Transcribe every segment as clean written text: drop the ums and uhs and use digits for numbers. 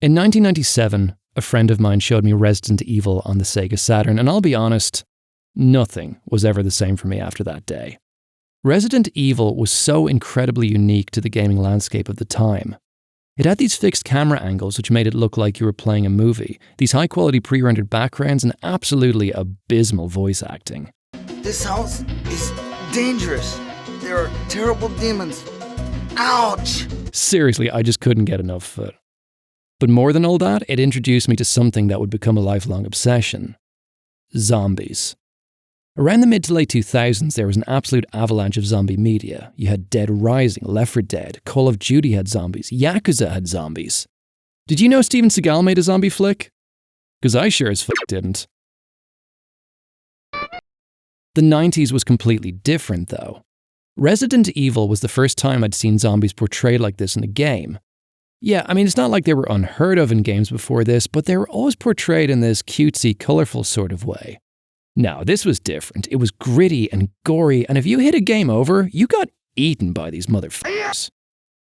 In 1997, a friend of mine showed me Resident Evil on the Sega Saturn, and I'll be honest, nothing was ever the same for me after that day. Resident Evil was so incredibly unique to the gaming landscape of the time. It had these fixed camera angles which made it look like you were playing a movie, these high-quality pre-rendered backgrounds, and absolutely abysmal voice acting. This house is dangerous. There are terrible demons. Ouch! Seriously, I just couldn't get enough of it. But more than all that, it introduced me to something that would become a lifelong obsession. Zombies. Around the mid to late 2000s, there was an absolute avalanche of zombie media. You had Dead Rising, Left 4 Dead, Call of Duty had zombies, Yakuza had zombies. Did you know Steven Seagal made a zombie flick? Because I sure as fuck didn't. The 90s was completely different though. Resident Evil was the first time I'd seen zombies portrayed like this in a game. Yeah, I mean, it's not like they were unheard of in games before this, but they were always portrayed in this cutesy, colourful sort of way. Now, this was different. It was gritty and gory, and if you hit a game over, you got eaten by these motherfuckers.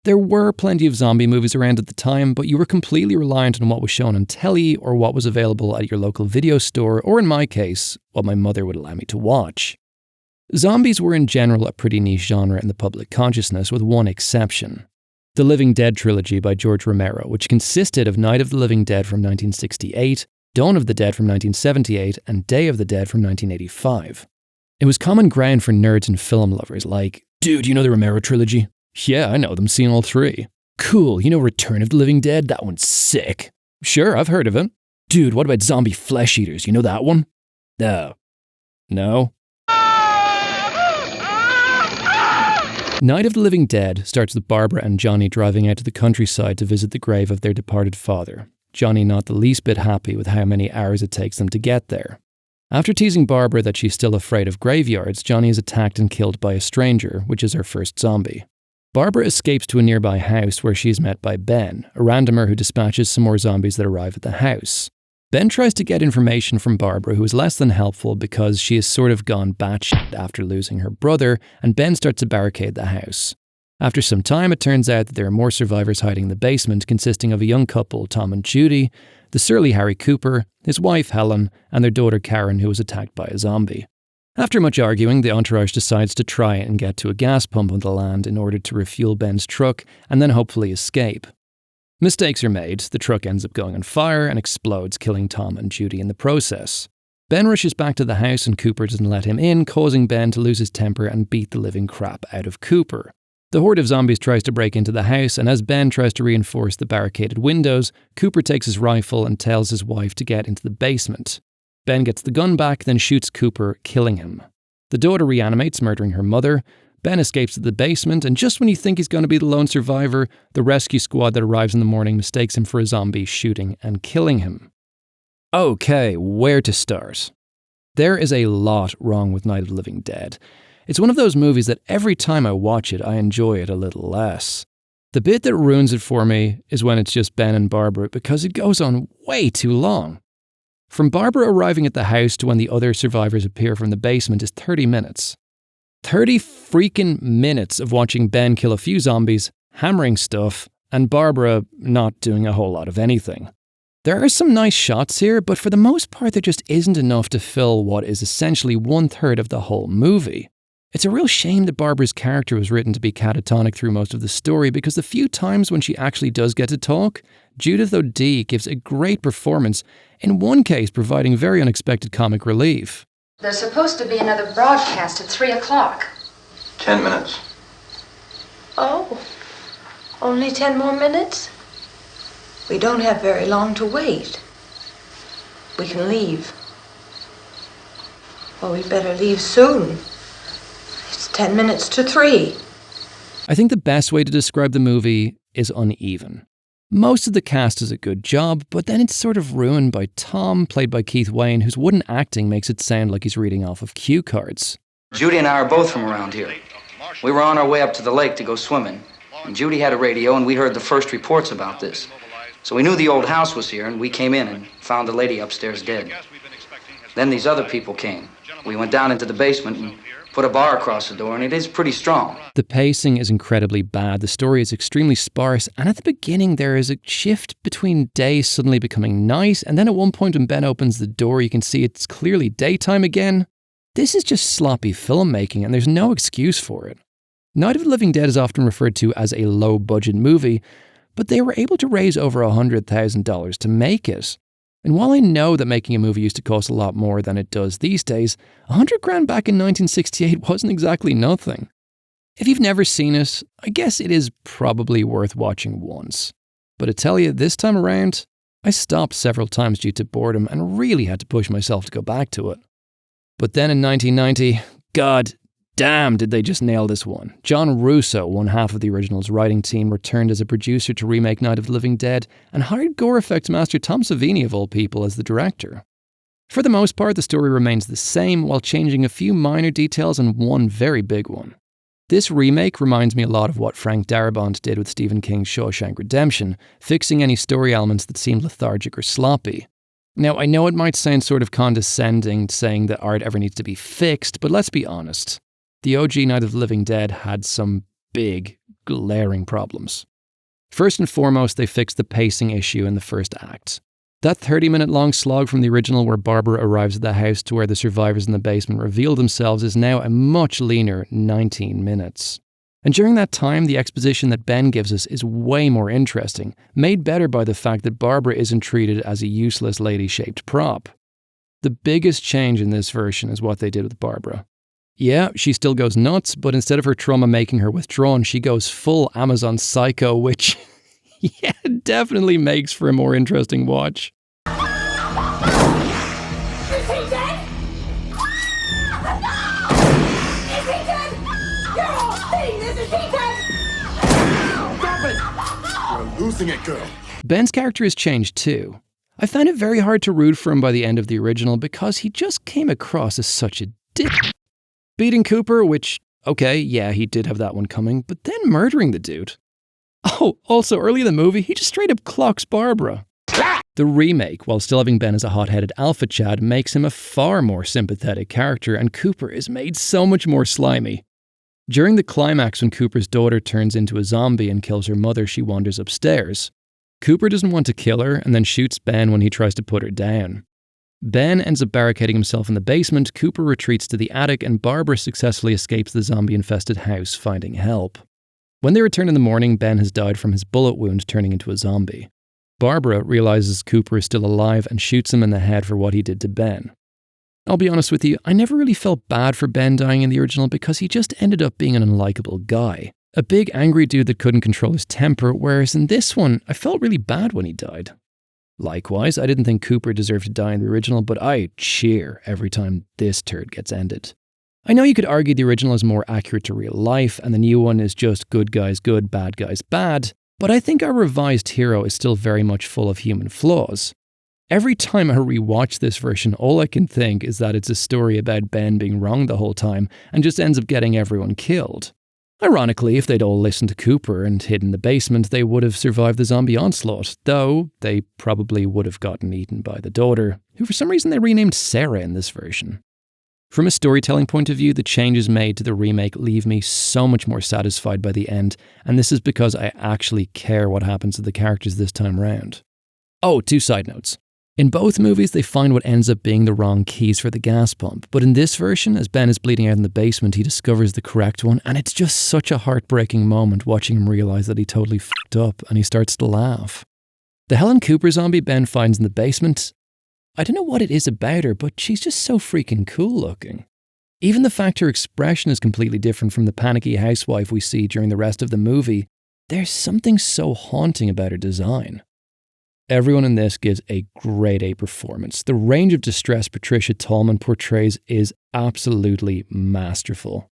There were plenty of zombie movies around at the time, but you were completely reliant on what was shown on telly or what was available at your local video store, or in my case, what my mother would allow me to watch. Zombies were in general a pretty niche genre in the public consciousness, with one exception. The Living Dead trilogy by George Romero, which consisted of Night of the Living Dead from 1968, Dawn of the Dead from 1978, and Day of the Dead from 1985. It was common ground for nerds and film lovers like, dude, you know the Romero trilogy? Yeah, I know them, seen all three. Cool, you know Return of the Living Dead? That one's sick. Sure, I've heard of it. Dude, what about Zombie Flesh Eaters? You know that one? No. Night of the Living Dead starts with Barbara and Johnny driving out to the countryside to visit the grave of their departed father. Johnny not the least bit happy with how many hours it takes them to get there. After teasing Barbara that she's still afraid of graveyards, Johnny is attacked and killed by a stranger, which is her first zombie. Barbara escapes to a nearby house where she is met by Ben, a randomer who dispatches some more zombies that arrive at the house. Ben tries to get information from Barbara, who is less than helpful because she has sort of gone batshit after losing her brother, and Ben starts to barricade the house. After some time, it turns out that there are more survivors hiding in the basement, consisting of a young couple, Tom and Judy, the surly Harry Cooper, his wife Helen, and their daughter Karen, who was attacked by a zombie. After much arguing, the entourage decides to try and get to a gas pump on the land in order to refuel Ben's truck and then hopefully escape. Mistakes are made, the truck ends up going on fire and explodes, killing Tom and Judy in the process. Ben rushes back to the house and Cooper doesn't let him in, causing Ben to lose his temper and beat the living crap out of Cooper. The horde of zombies tries to break into the house, and as Ben tries to reinforce the barricaded windows, Cooper takes his rifle and tells his wife to get into the basement. Ben gets the gun back, then shoots Cooper, killing him. The daughter reanimates, murdering her mother. Ben escapes to the basement, and just when you think he's going to be the lone survivor, the rescue squad that arrives in the morning mistakes him for a zombie, shooting and killing him. Okay, where to start? There is a lot wrong with Night of the Living Dead. It's one of those movies that every time I watch it, I enjoy it a little less. The bit that ruins it for me is when it's just Ben and Barbara, because it goes on way too long. From Barbara arriving at the house to when the other survivors appear from the basement is 30 minutes. 30 freaking minutes of watching Ben kill a few zombies, hammering stuff, and Barbara not doing a whole lot of anything. There are some nice shots here, but for the most part there just isn't enough to fill what is essentially 1/3 of the whole movie. It's a real shame that Barbara's character was written to be catatonic through most of the story, because the few times when she actually does get to talk, Judith O'Dea gives a great performance, in one case providing very unexpected comic relief. There's supposed to be another broadcast at 3 o'clock. 10 minutes. Oh, only 10 more minutes? We don't have very long to wait. We can leave. Well, we'd better leave soon. It's 10 minutes to 3. I think the best way to describe the movie is uneven. Most of the cast does a good job, but then it's sort of ruined by Tom, played by Keith Wayne, whose wooden acting makes it sound like he's reading off of cue cards. Judy and I are both from around here. We were on our way up to the lake to go swimming, and Judy had a radio, and we heard the first reports about this. So we knew the old house was here, and we came in and found the lady upstairs dead. Then these other people came. We went down into the basement, and put a bar across the door, and it is pretty strong. The pacing is incredibly bad, the story is extremely sparse, and at the beginning there is a shift between day suddenly becoming night, and then at one point when Ben opens the door you can see it's clearly daytime again. This is just sloppy filmmaking, and there's no excuse for it. Night of the Living Dead is often referred to as a low-budget movie, but they were able to raise over $100,000 to make it. And while I know that making a movie used to cost a lot more than it does these days, $100,000 back in 1968 wasn't exactly nothing. If you've never seen it, I guess it is probably worth watching once. But I tell you, this time around, I stopped several times due to boredom and really had to push myself to go back to it. But then in 1990, God damn did they just nail this one. John Russo, one half of the original's writing team, returned as a producer to remake Night of the Living Dead and hired gore effects master Tom Savini of all people as the director. For the most part, the story remains the same while changing a few minor details and one very big one. This remake reminds me a lot of what Frank Darabont did with Stephen King's Shawshank Redemption, fixing any story elements that seemed lethargic or sloppy. Now, I know it might sound sort of condescending saying that art ever needs to be fixed, but let's be honest. The OG Night of the Living Dead had some big, glaring problems. First and foremost, they fixed the pacing issue in the first act. That 30-minute long slog from the original where Barbara arrives at the house to where the survivors in the basement reveal themselves is now a much leaner 19 minutes. And during that time, the exposition that Ben gives us is way more interesting, made better by the fact that Barbara isn't treated as a useless lady-shaped prop. The biggest change in this version is what they did with Barbara. Yeah, she still goes nuts, but instead of her trauma making her withdrawn, she goes full Amazon psycho, which, yeah, definitely makes for a more interesting watch. Is he dead? Is he dead? You're all saying this. Is he dead? Stop it! You're losing it, girl. Ben's character has changed too. I found it very hard to root for him by the end of the original because he just came across as such a dick. Beating Cooper, which, okay, yeah, he did have that one coming, but then murdering the dude. Oh, also, early in the movie, he just straight up clocks Barbara. The remake, while still having Ben as a hot-headed alpha chad, makes him a far more sympathetic character, and Cooper is made so much more slimy. During the climax when Cooper's daughter turns into a zombie and kills her mother, she wanders upstairs. Cooper doesn't want to kill her and then shoots Ben when he tries to put her down. Ben ends up barricading himself in the basement, Cooper retreats to the attic, and Barbara successfully escapes the zombie-infested house, finding help. When they return in the morning, Ben has died from his bullet wound, turning into a zombie. Barbara realizes Cooper is still alive and shoots him in the head for what he did to Ben. I'll be honest with you, I never really felt bad for Ben dying in the original because he just ended up being an unlikable guy. A big angry dude that couldn't control his temper, whereas in this one, I felt really bad when he died. Likewise, I didn't think Cooper deserved to die in the original, but I cheer every time this turd gets ended. I know you could argue the original is more accurate to real life, and the new one is just good guys good, bad guys bad, but I think our revised hero is still very much full of human flaws. Every time I rewatch this version, all I can think is that it's a story about Ben being wrong the whole time, and just ends up getting everyone killed. Ironically, if they'd all listened to Cooper and hid in the basement, they would have survived the zombie onslaught, though they probably would have gotten eaten by the daughter, who for some reason they renamed Sarah in this version. From a storytelling point of view, the changes made to the remake leave me so much more satisfied by the end, and this is because I actually care what happens to the characters this time round. Oh, 2 side notes. In both movies, they find what ends up being the wrong keys for the gas pump, but in this version, as Ben is bleeding out in the basement, he discovers the correct one, and it's just such a heartbreaking moment watching him realize that he totally fucked up, and he starts to laugh. The Helen Cooper zombie Ben finds in the basement, I don't know what it is about her, but she's just so freaking cool looking. Even the fact her expression is completely different from the panicky housewife we see during the rest of the movie, there's something so haunting about her design. Everyone in this gives a grade A performance. The range of distress Patricia Tallman portrays is absolutely masterful.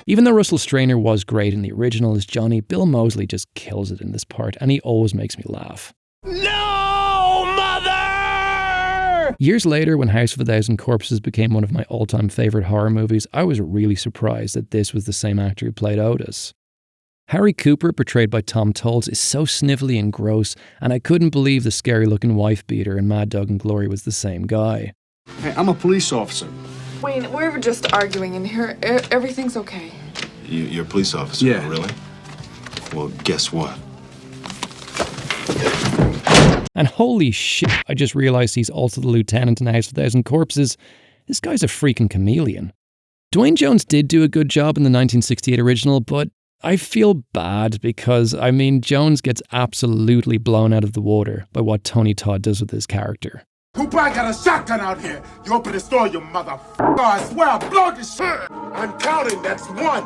Even though Russell Strainer was great in the original as Johnny, Bill Moseley just kills it in this part, and he always makes me laugh. No, Mother! Years later, when House of a Thousand Corpses became one of my all-time favourite horror movies, I was really surprised that this was the same actor who played Otis. Harry Cooper, portrayed by Tom Tolles, is so snivelly and gross, and I couldn't believe the scary-looking wife-beater in Mad Dog and Glory was the same guy. Hey, I'm a police officer. Wayne, we were just arguing in here. Everything's okay. You're a police officer? Yeah. Really? Well, guess what? And holy shit, I just realised he's also the lieutenant in House of a Thousand Corpses. This guy's a freaking chameleon. Dwayne Jones did do a good job in the 1968 original, but I feel bad because, Jones gets absolutely blown out of the water by what Tony Todd does with his character. Cooper, I got a shotgun out here. You open the store, you motherfucker. I swear I'll blow this shit. I'm counting, that's one.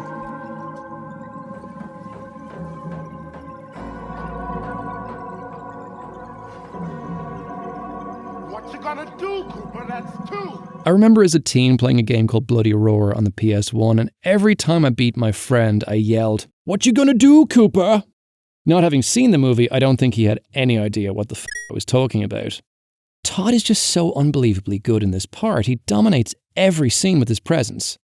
What you gonna do, Cooper? That's two. I remember as a teen playing a game called Bloody Roar on the PS1, and every time I beat my friend, I yelled, "What you gonna do, Cooper?" Not having seen the movie, I don't think he had any idea what the f*** I was talking about. Todd is just so unbelievably good in this part. He dominates every scene with his presence.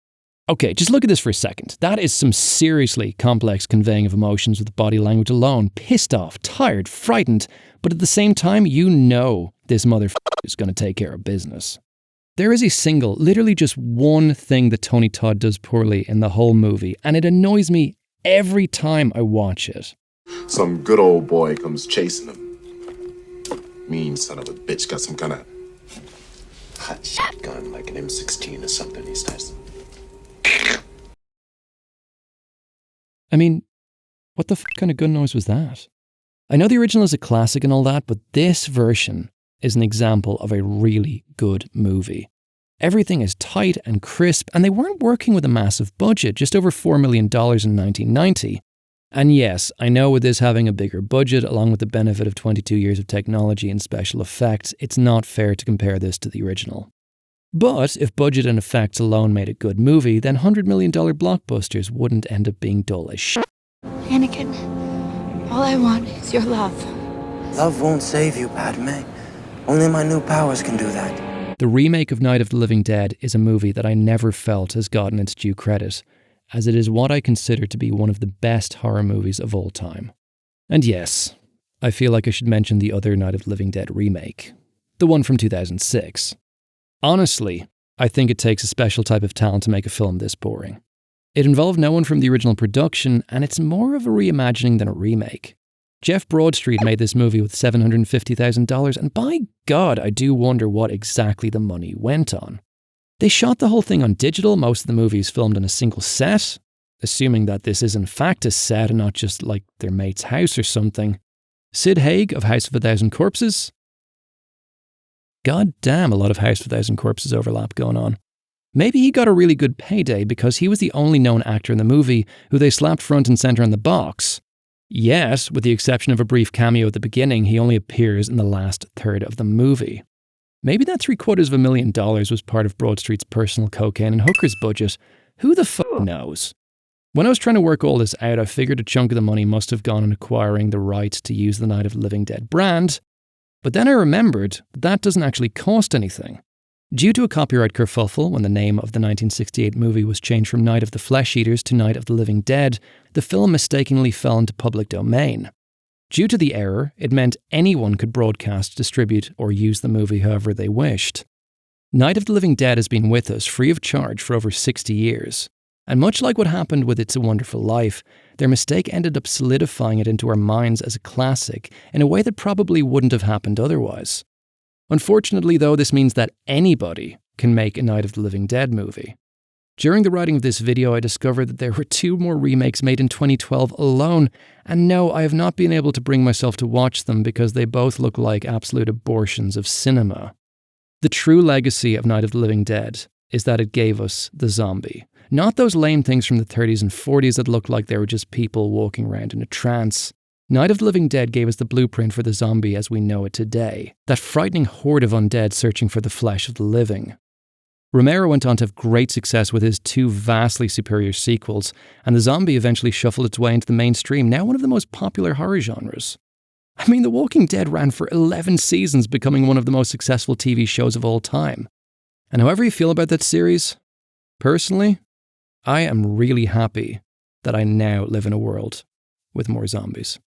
Okay, just look at this for a second. That is some seriously complex conveying of emotions with body language alone. Pissed off, tired, frightened, but at the same time, you know this motherfucker is going to take care of business. There is a single, literally just one thing that Tony Todd does poorly in the whole movie, and it annoys me every time I watch it. Some good old boy comes chasing him. Mean son of a bitch got some kind of hot shotgun like an M16 or something. He starts. What the kind of gun noise was that? I know the original is a classic and all that, but this version is an example of a really good movie. Everything is tight and crisp, and they weren't working with a massive budget, just over $4 million in 1990. And yes, I know with this having a bigger budget, along with the benefit of 22 years of technology and special effects, it's not fair to compare this to the original. But if budget and effects alone made a good movie, then $100 million blockbusters wouldn't end up being dull as shit. Anakin, all I want is your love. Love won't save you, Padme. Only my new powers can do that. The remake of Night of the Living Dead is a movie that I never felt has gotten its due credit, as it is what I consider to be one of the best horror movies of all time. And yes, I feel like I should mention the other Night of the Living Dead remake, the one from 2006. Honestly, I think it takes a special type of talent to make a film this boring. It involved no one from the original production, and it's more of a reimagining than a remake. Jeff Broadstreet made this movie with $750,000, and by God, I do wonder what exactly the money went on. They shot the whole thing on digital. Most of the movie is filmed in a single set, assuming that this is in fact a set and not just like their mate's house or something. Sid Haig of House of a Thousand Corpses. God damn, a lot of House of a Thousand Corpses overlap going on. Maybe he got a really good payday because he was the only known actor in the movie who they slapped front and centre in the box. Yes, with the exception of a brief cameo at the beginning, he only appears in the last third of the movie. Maybe that $750,000 was part of Broadstreet's personal cocaine and hookers budget. Who the fuck knows? When I was trying to work all this out, I figured a chunk of the money must have gone on acquiring the right to use the Night of the Living Dead brand. But then I remembered that doesn't actually cost anything. Due to a copyright kerfuffle, when the name of the 1968 movie was changed from Night of the Flesh Eaters to Night of the Living Dead, the film mistakenly fell into public domain. Due to the error, it meant anyone could broadcast, distribute, or use the movie however they wished. Night of the Living Dead has been with us free of charge for over 60 years. And much like what happened with It's a Wonderful Life, their mistake ended up solidifying it into our minds as a classic in a way that probably wouldn't have happened otherwise. Unfortunately, though, this means that anybody can make a Night of the Living Dead movie. During the writing of this video, I discovered that there were 2 more remakes made in 2012 alone, and no, I have not been able to bring myself to watch them because they both look like absolute abortions of cinema. The true legacy of Night of the Living Dead is that it gave us the zombie. Not those lame things from the 30s and 40s that looked like they were just people walking around in a trance. Night of the Living Dead gave us the blueprint for the zombie as we know it today. That frightening horde of undead searching for the flesh of the living. Romero went on to have great success with his 2 vastly superior sequels, and the zombie eventually shuffled its way into the mainstream, now one of the most popular horror genres. I mean, The Walking Dead ran for 11 seasons, becoming one of the most successful TV shows of all time. And however you feel about that series, personally, I am really happy that I now live in a world with more zombies.